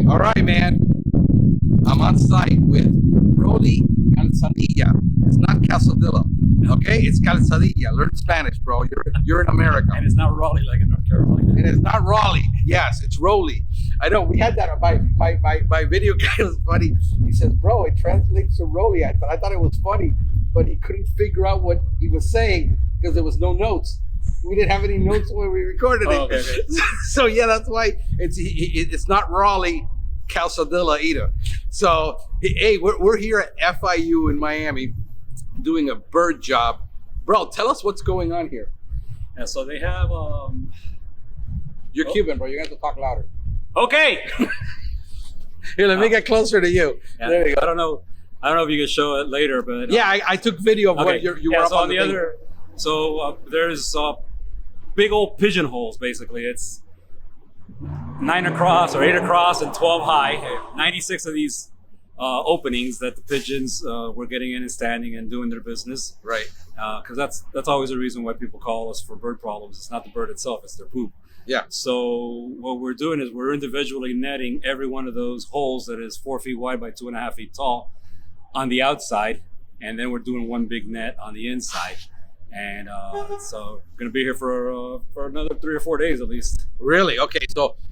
All right, man. I'm on site with Rollie Calzadilla. It's not Calzadilla, okay? It's Calzadilla. Learn Spanish, bro. You're in America. And it's not Rollie like in North Carolina. And it's not Rollie. Yes, it's Rollie. I know. We had that. My video guy was funny. He says, bro, it translates to Rollie. I thought it was funny, but he couldn't figure out what he was saying because there was no notes. We didn't have any notes when we recorded it. Okay. So yeah, that's why it's not Rollie Calzadilla either. So hey, we're here at FIU in Miami doing a bird job. Bro, tell us what's going on here. Yeah, so they have You're Cuban, bro. You're gonna have to talk louder. Okay. Here, let me get closer to you. Yeah, There you go. I don't know if you can show it later, but Yeah, I took video of what you were up so on the thing. other. So there's big old pigeonholes. Basically, it's 9 across or 8 across and 12 high. 96 of these openings that the pigeons were getting in and standing and doing their business. Right. Because that's always the reason why people call us for bird problems. It's not the bird itself; it's their poop. Yeah. So what we're doing is we're individually netting every one of those holes that is 4 feet wide by 2.5 feet tall on the outside, and then we're doing one big net on the inside. And so we're gonna be here for another 3 or 4 days at least. Really? Okay.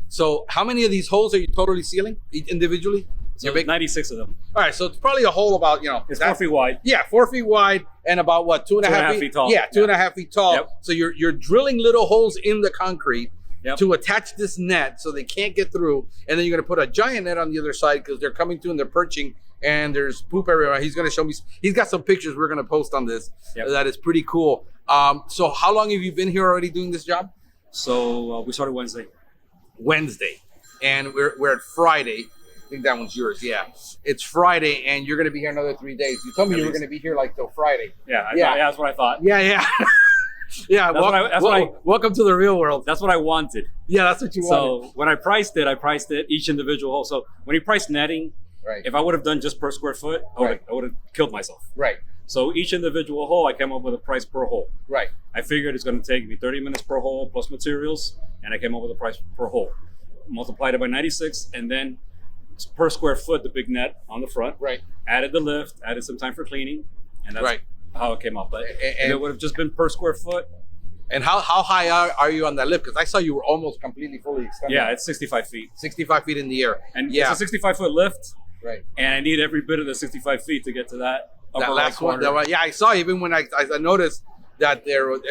So how many of these holes are you totally sealing individually? So 96 of them. All right. So it's probably a hole about It's 4 feet wide. Yeah, 4 feet wide and about what, 2.5 feet tall. Yeah, 2.5 feet tall. Yep. So you're drilling little holes in the concrete. Yep. To attach this net so they can't get through, and then you're gonna put a giant net on the other side because they're coming through and they're perching, and there's poop everywhere. He's gonna show me. He's got some pictures we're gonna post on this. Yep. That is pretty cool. So how long have you been here already doing this job? So we started Wednesday, and we're at Friday. I think that one's yours. Yeah, it's Friday, and you're gonna be here another 3 days. You told me you were gonna be here like till Friday. Yeah, Yeah. that's what I thought. Yeah. Yeah, welcome to the real world. That's what I wanted. Yeah, that's what you wanted. So when I priced it each individual hole. So when you price netting, Right. if I would have done just per square foot, I would have killed myself. Right. So each individual hole, I came up with a price per hole. Right. I figured it's going to take me 30 minutes per hole plus materials, and I came up with a price per hole. Multiplied it by 96, and then per square foot, the big net on the front. Right. Added the lift, added some time for cleaning, and that's how it came up. But And it would have just been per square foot. And how high are you on that lift? Because I saw you were almost completely fully extended. Yeah, it's 65 feet. 65 feet in the air. And yeah. it's a 65-foot lift. Right. And I need every bit of the 65 feet to get to that upper right corner. Yeah, I saw even when I noticed that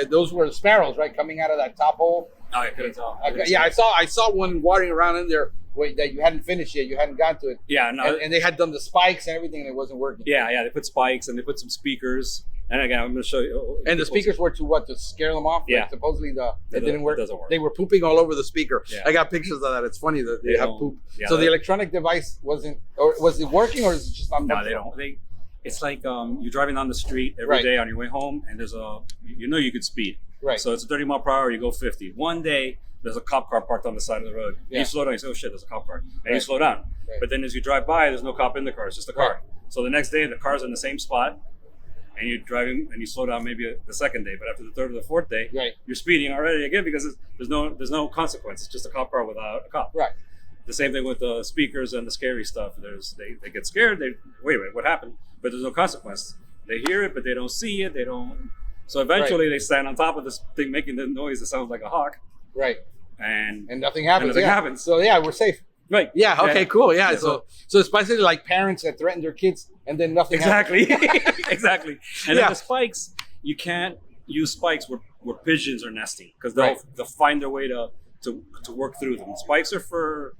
those were sparrows, right, coming out of that top hole. Oh, I couldn't tell. I saw one watering around in there that you hadn't finished yet. You hadn't gotten to it. Yeah, no. And they had done the spikes and everything, and it wasn't working. Yeah. They put spikes and they put some speakers. And again, I'm going to show you. And the speakers were to scare them off. Yeah. Like supposedly it didn't work. It doesn't work. They were pooping all over the speaker. Yeah. I got pictures of that. It's funny that they have poop. Yeah, so the electronic device wasn't, or was it working, or is it just not? No, they don't. It's like you're driving down the street every day on your way home, and there's you could speed. Right. So it's a 30 mile per hour. You go 50. One day there's a cop car parked on the side of the road. Yeah. You slow down. You say, "Oh shit, there's a cop car," and you slow down. Right. But then as you drive by, there's no cop in the car. It's just a car. Right. So the next day, the car's in the same spot. And you're driving, and you slow down maybe the second day, but after the third or the fourth day, you're speeding already again because there's no consequence. It's just a cop car without a cop. Right. The same thing with the speakers and the scary stuff. They get scared. They wait a minute, what happened? But there's no consequence. They hear it, but they don't see it. They don't. So eventually, they stand on top of this thing making the noise that sounds like a hawk. Right. And nothing happens. And nothing happens. So yeah, we're safe. Right. Yeah. Okay. Cool. Yeah. So it's basically like parents that threaten their kids and then nothing happens. Exactly. Exactly. And then the spikes, you can't use spikes where pigeons are nesting because they'll find their way to work through them. Spikes are for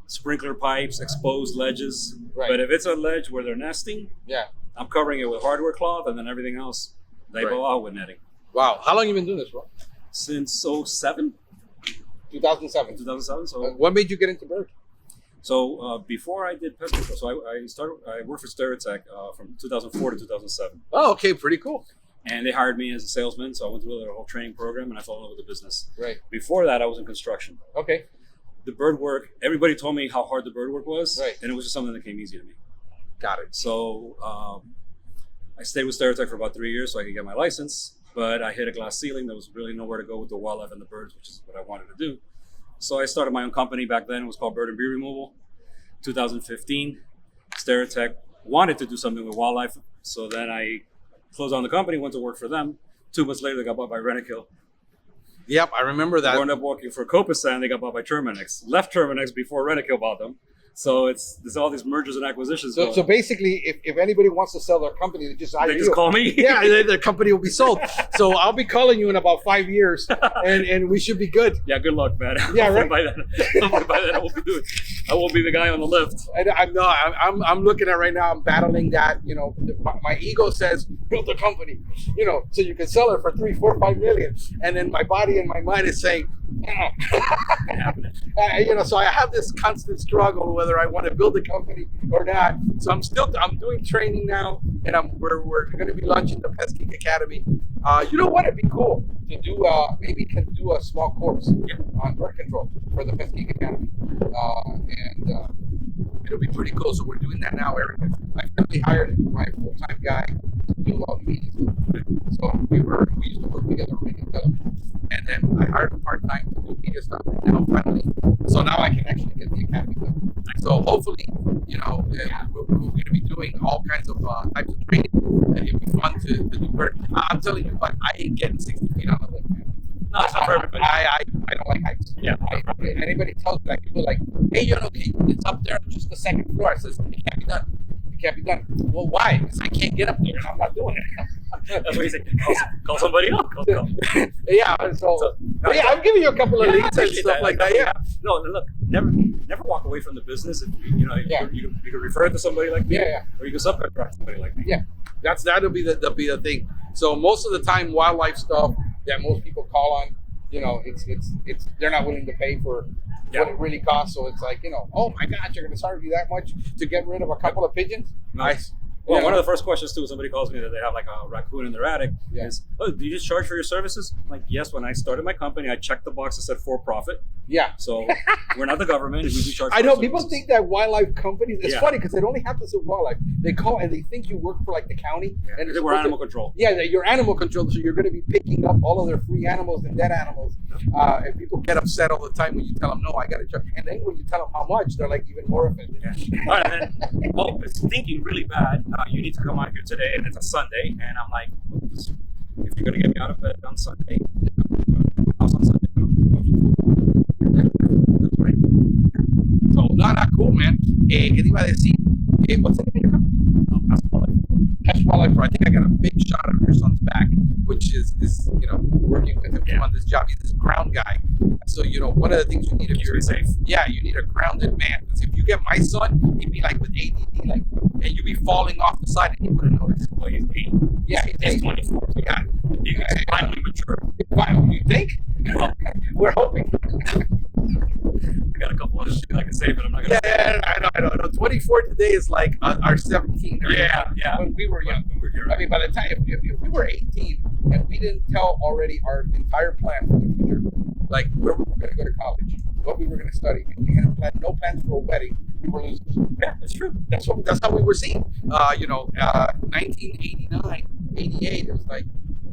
sprinkler pipes, exposed ledges. Right. But if it's a ledge where they're nesting, I'm covering it with hardware cloth, and then everything else they go out with netting. Wow. How long have you been doing this, bro? Since 2007. 2007. 2007. So what made you get into bird? So before I did Pest, so I worked for Stereotech from 2004 to 2007. Oh, okay, pretty cool. And they hired me as a salesman, so I went through their whole training program, and I fell in love with the business. Right. Before that, I was in construction. Okay. The bird work, everybody told me how hard the bird work was, right. And it was just something that came easy to me. Got it. So I stayed with Stereotech for about 3 years so I could get my license, but I hit a glass ceiling. There was really nowhere to go with the wildlife and the birds, which is what I wanted to do. So I started my own company back then. It was called Bird and Bee Removal. 2015, Stereotech wanted to do something with wildlife. So then I closed down the company, went to work for them. 2 months later, they got bought by Rentokil. Yep, I remember that. I wound up working for Copasan, they got bought by Terminix. Left Terminix before Rentokil bought them. So there's all these mergers and acquisitions. So basically, if anybody wants to sell their company, they just call me. Yeah, the company will be sold. So I'll be calling you in about 5 years, and we should be good. Yeah, good luck, man. Yeah, right. By then, I won't be the guy on the lift. I'm looking at right now. I'm battling that. My ego says build a company, so you can sell it for 3, 4, 5 million, and then my body and my mind is saying, so I have this constant struggle whether I want to build a company or not. So I'm doing training now, and we're going to be launching the Pestgeek Academy. You know what? It'd be cool to do. Maybe can do a small course on bird control for the Pestgeek Academy, and it'll be pretty cool. So we're doing that now, Eric. I finally hired my full-time guy to do all the meetings. So we used to work together on radio television, and then I hired him part-time to do media stuff. And now finally, so now I can actually get the academy done. So hopefully, we're going to be doing all kinds of types of training, and it'll be fun to do bird. I'm telling you, I ain't getting 60 feet on the lift, man. No, it's not for everybody. I don't like heights. Yeah. Anybody tells me, people like, hey, it's up there, just the second floor. I says, it can't be done. It can't be done. Well, why? Because I can't get up there, and I'm not doing it. That's what he said. Call somebody else. Yeah. So I'm giving you a couple of leads and stuff like that. Yeah. No, look, never walk away from the business. If you can refer it to somebody like me. Yeah. Or you can subcontract somebody like me. Yeah. That'll be the thing. So most of the time, wildlife stuff that most people call on, it's they're not willing to pay for what it really costs. So it's like, oh my gosh, you're going to charge me that much to get rid of a couple of pigeons? Nice. Well, one of the first questions too, somebody calls me that they have like a raccoon in their attic is, do you just charge for your services? I'm like, yes, when I started my company, I checked the box that said for profit. Yeah. So we're not the government. We do charge for I know services. People think that wildlife companies, it's funny because it only happens with wildlife. They call and they think you work for like the county. Yeah, and we're animal control. Yeah, you're animal control. So you're going to be picking up all of their free animals and dead animals. And people get upset all the time when you tell them, no, I got to charge. And then when you tell them how much, they're like even more offended. Yeah. All right, and then, it's thinking really bad. You need to come out here today, and it's a Sunday. And I'm like, if you're going to get me out of bed on Sunday, house on Sunday. That's right. So, not cool, man. ¿Qué te iba a decir? What's the name of your company? Pest Wildlife. I think I got a big shot of your son's back, which is working with him on this job. He's this ground guy. So, one of the things you need if you're safe. Yeah, you need a grounded man. Because if you get my son, he'd be like with ADD, and you'd be falling off the side and he wouldn't notice. Well, he's 8. Yeah, he's 24. Yeah. He's finally mature. You think? Well, we're hoping. I got a couple other things I can say, but I'm not going to say. Yeah, I know. 24 today is like our 17. Yeah. When we were young. I mean, by the time, if we were 18 and we didn't tell already our entire plan for the future, like where we were going to go to college, what we were going to study, and we had no plans for a wedding, we were losers. Yeah, that's true. That's how we were seen. 1989, 88, it was like,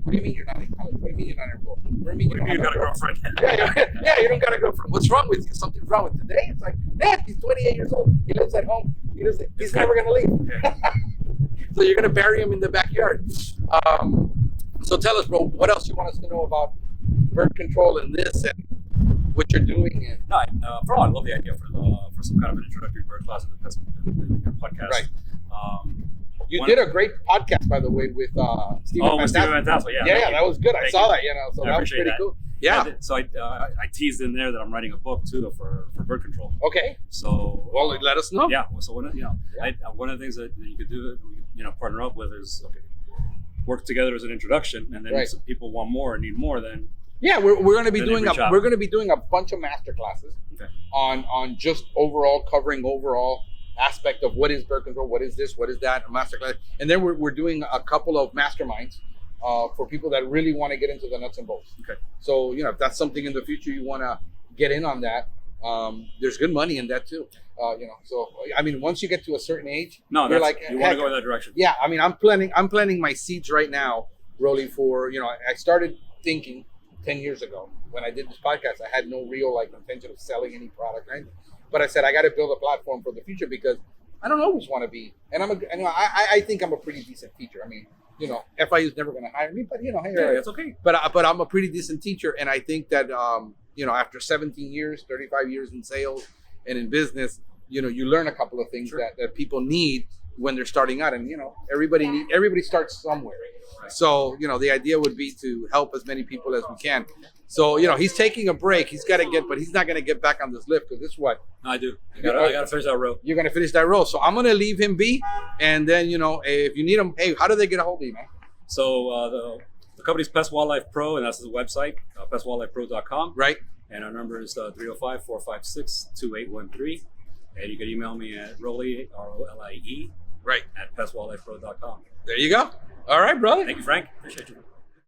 what do you mean you're not in college? What do you mean you're not in school? What do you mean you got a girlfriend? Yeah, you don't got a girlfriend. What's wrong with you? Something's wrong with today. It's like, man, he's 28 years old. He lives at home. He's never going to leave. Yeah. So you're going to bury him in the backyard. So tell us, bro, what else you want us to know about bird control and this and what you're doing? And for all, I love the idea for some kind of an introductory bird class in the Pest podcast. Right. You did a great podcast, by the way, with Steven with Steven Van Tassel, Yeah, that was good. I saw that, so that was pretty cool. Yeah. So I teased in there that I'm writing a book too for bird control. Okay. So let us know. Yeah. So one of the things that you could do, partner up with is work together as an introduction, and then if people want more and need more, then we're going to be doing a bunch of master classes on just covering overall aspect of what is bird control, what is this, what is that, a master class, and then we're doing a couple of masterminds for people that really want to get into the nuts and bolts. Okay. So if that's something in the future you want to get in on that, there's good money in that too. So I mean, once you get to a certain age, you want to go in that direction. Yeah, I mean, I'm planting my seeds right now, Rollie. For I started thinking 10 years ago when I did this podcast. I had no real intention of selling any product, right? But I said I got to build a platform for the future because I don't always want to be. And I think I'm a pretty decent teacher. I mean, FIU is never going to hire me, but hey, yeah, it's okay. But I'm a pretty decent teacher, and I think that after 17 years, 35 years in sales and in business, you learn a couple of things that people need when they're starting out, and everybody starts somewhere. Right. So the idea would be to help as many people as we can. So he's taking a break. He's got to but he's not going to get back on this lift because this is what I do. I got to finish that row. You're going to finish that row. So I'm going to leave him be, and then if you need him, hey, how do they get a hold of you, man? So the company's Pest Wildlife Pro, and that's the website, pestwildlifepro.com. Right. And our number is 305-456-2813. And you can email me at Rollie, ROLIE, right, at pestwildlifepro.com. There you go. All right, brother. Thank you, Frank. Appreciate you.